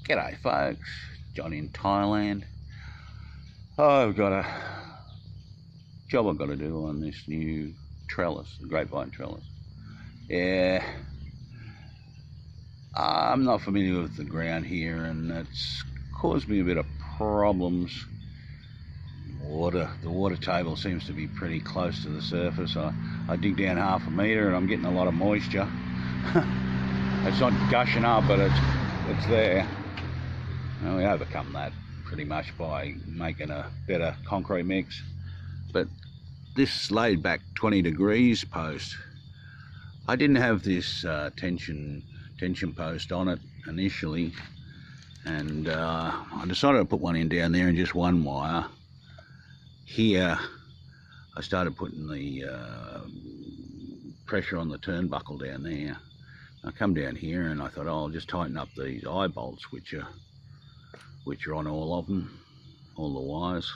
G'day folks, John in Thailand. I've got a job I've got to do on this new trellis, the grapevine trellis. Yeah, I'm not familiar with the ground here and it's caused me a bit of problems. The water table seems to be pretty close to the surface. I dig down 1/2 metre and I'm getting a lot of moisture. It's not gushing up, but it's there. Well, we overcome that pretty much by making a better concrete mix. But this laid back 20 degrees post, I didn't have this tension post on it initially, and I decided to put one in down there and just one wire. Here I started putting the pressure on the turnbuckle down there. I come down here and I thought, oh, I'll just tighten up these eye bolts, which are on all of them, all the wires.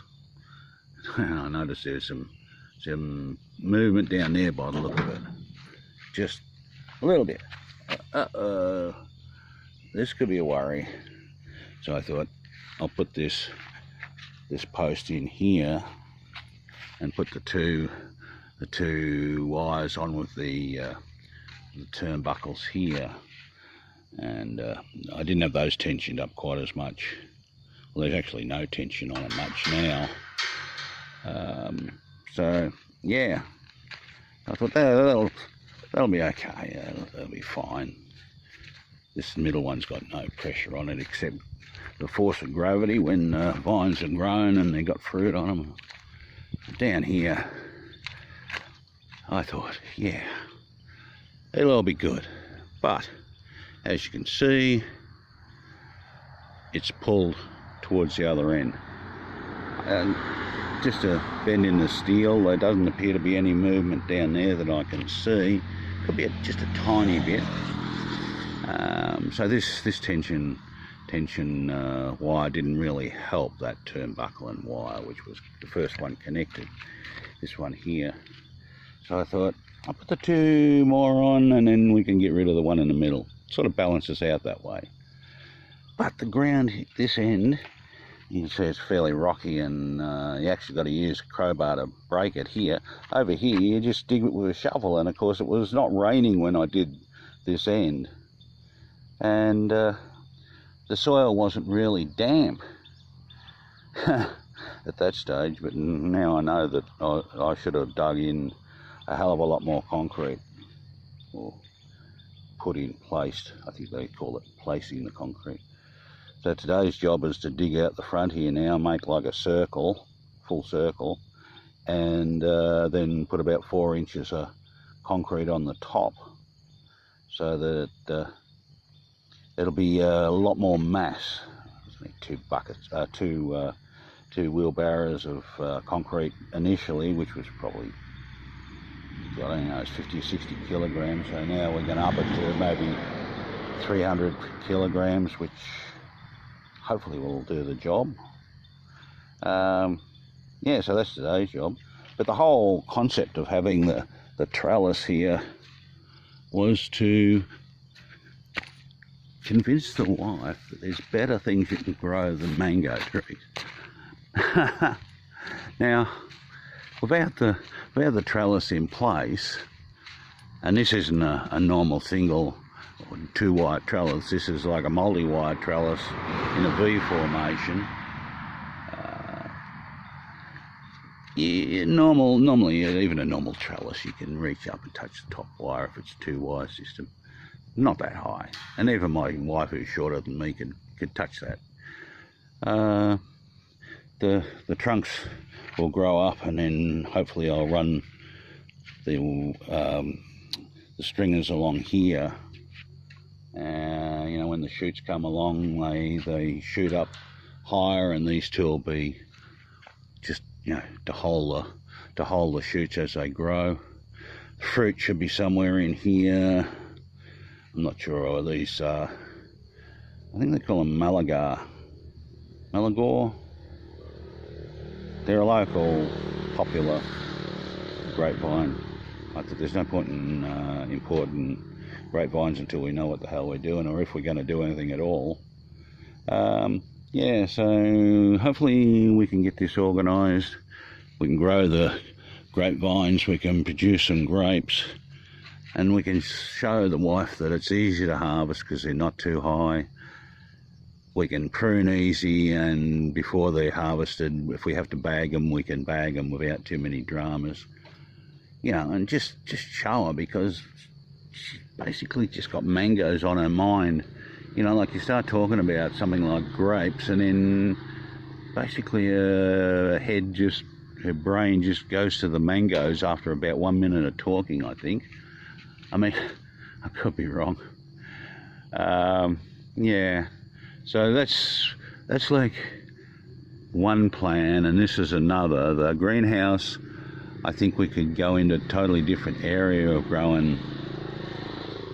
And I noticed there's some movement down there by the look of it, just a little bit. This could be a worry. So I thought I'll put this post in here and put the two wires on with the turnbuckles here. And I didn't have those tensioned up quite as much. Well, there's actually no tension on it much now. So yeah, I thought that'll be okay. That'll be fine. This middle one's got no pressure on it except the force of gravity when vines are grown and they got fruit on them. Down here, I thought, yeah, it'll all be good. But as you can see, it's pulled towards the other end. And just a bend in the steel, there doesn't appear to be any movement down there that I can see. Could be just a tiny bit. So this tension wire didn't really help that turnbuckle and wire, which was the first one connected. This one here. So I thought I'll put the two more on and then we can get rid of the one in the middle. Sort of balances out that way. But the ground this end, you can see it's fairly rocky, and you actually got to use a crowbar to break it here. Over here you just dig it with a shovel, and of course it was not raining when I did this end, and the soil wasn't really damp at that stage. But now I know that I should have dug in a hell of a lot more concrete, or put in placed, I think they call it placing the concrete. So today's job is to dig out the front here now, make like a circle, full circle, and then put about 4 inches of concrete on the top, so that it'll be a lot more mass. I need two wheelbarrows of concrete initially, which was probably, I don't know, it's 50 or 60 kilograms. So now we're going to up it to maybe 300 kilograms, which hopefully will do the job. Yeah, so that's today's job. But the whole concept of having the trellis here was to convince the wife that there's better things you can grow than mango trees. Now, without the trellis in place, and this isn't a normal single or 2-wire trellis, this is like a multi-wire trellis in a V formation. Normally, even a normal trellis, you can reach up and touch the top wire if it's a 2-wire system. Not that high, and even my wife, who's shorter than me, could touch that. The trunks will grow up, and then hopefully I'll run the stringers along here. You know, when the shoots come along, they shoot up higher, and these two will be just, you know, to hold the shoots as they grow. The fruit should be somewhere in here. I'm not sure what these are. I think they call them Malagor. They're a local popular grapevine. I think there's no point in importing grapevines until we know what the hell we're doing, or if we're going to do anything at all. Yeah, so hopefully we can get this organised. We can grow the grapevines, we can produce some grapes, and we can show the wife that it's easy to harvest because they're not too high. We can prune easy, and before they're harvested, if we have to bag them, we can bag them without too many dramas. You know, and just show her, because she's basically just got mangoes on her mind. You know, like you start talking about something like grapes, and then basically her brain just goes to the mangoes after about 1 minute of talking, I think. I mean, I could be wrong. Yeah, so that's like one plan, and this is another. The greenhouse, I think we could go into a totally different area of growing,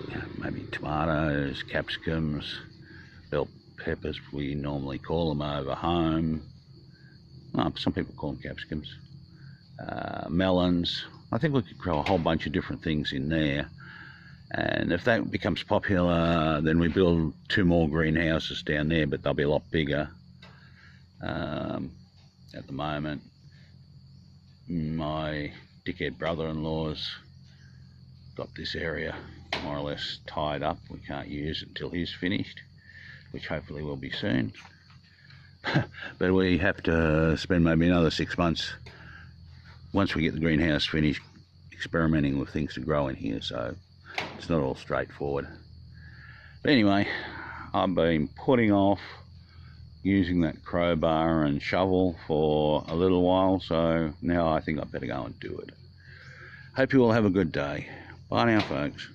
you know, maybe tomatoes, capsicums, bell peppers, we normally call them over home. Well, some people call them capsicums. Melons. I think we could grow a whole bunch of different things in there. And if that becomes popular, then we build 2 more greenhouses down there, but they'll be a lot bigger. At the moment, my dickhead brother-in-law's got this area more or less tied up. We can't use it until he's finished, which hopefully will be soon. But we have to spend maybe another 6 months, once we get the greenhouse finished, experimenting with things to grow in here, so it's not all straightforward. But anyway, I've been putting off using that crowbar and shovel for a little while, so now I think I better go and do it. Hope you all have a good day. Bye now, folks.